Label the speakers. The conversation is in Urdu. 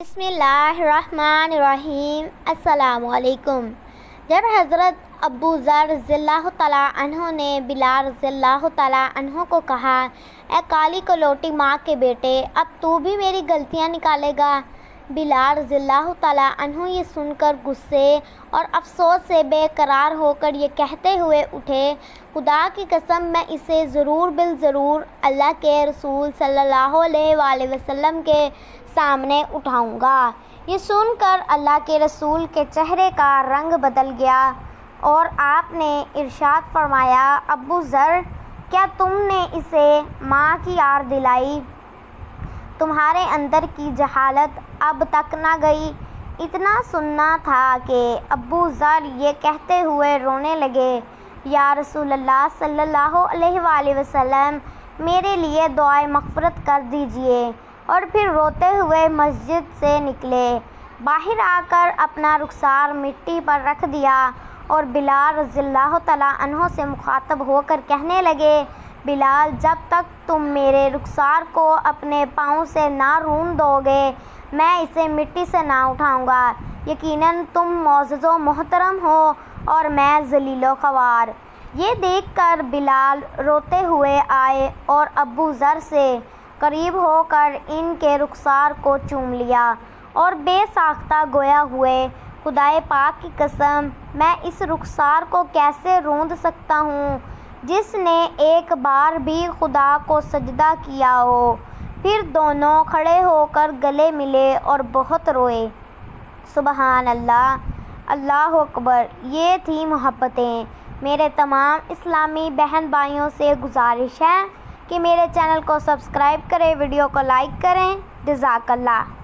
Speaker 1: بسم اللہ الرحمن الرحیم۔ السلام علیکم۔ جب حضرت ابو ذر رضی اللہ تعالیٰ عنہ نے بلال رضی اللہ تعالیٰ عنہ کو کہا، اے کالی کلوٹی ماں کے بیٹے، اب تو بھی میری غلطیاں نکالے گا؟ بلال رضی اللہ تعالیٰ عنہ یہ سن کر غصے اور افسوس سے بے قرار ہو کر یہ کہتے ہوئے اٹھے، خدا کی قسم میں اسے ضرور بالضرور اللہ کے رسول صلی اللہ علیہ وآلہ وسلم کے سامنے اٹھاؤں گا۔ یہ سن کر اللہ کے رسول کے چہرے کا رنگ بدل گیا اور آپ نے ارشاد فرمایا، ابو ذر، کیا تم نے اسے ماں کی یاد دلائی؟ تمہارے اندر کی جہالت اب تک نہ گئی؟ اتنا سننا تھا کہ ابو ذر یہ کہتے ہوئے رونے لگے، یا رسول اللہ صلی اللہ علیہ وآلہ وسلم، میرے لیے دعائے مغفرت کر دیجئے، اور پھر روتے ہوئے مسجد سے نکلے۔ باہر آ کر اپنا رخسار مٹی پر رکھ دیا اور بلال رضی اللہ تعالیٰ عنہ سے مخاطب ہو کر کہنے لگے، بلال، جب تک تم میرے رخسار کو اپنے پاؤں سے نہ رون دو گے، میں اسے مٹی سے نہ اٹھاؤں گا۔ یقیناً تم معزز و محترم ہو اور میں ذلیل و خوار۔ یہ دیکھ کر بلال روتے ہوئے آئے اور ابو ذر سے قریب ہو کر ان کے رخسار کو چوم لیا اور بے ساختہ گویا ہوئے، خدائے پاک کی قسم، میں اس رخسار کو کیسے روند سکتا ہوں جس نے ایک بار بھی خدا کو سجدہ کیا ہو۔ پھر دونوں کھڑے ہو کر گلے ملے اور بہت روئے۔ سبحان اللہ، اللہ اکبر۔ یہ تھی محبتیں۔ میرے تمام اسلامی بہن بھائیوں سے گزارش ہے کہ میرے چینل کو سبسکرائب کریں، ویڈیو کو لائک کریں۔ جزاک اللہ۔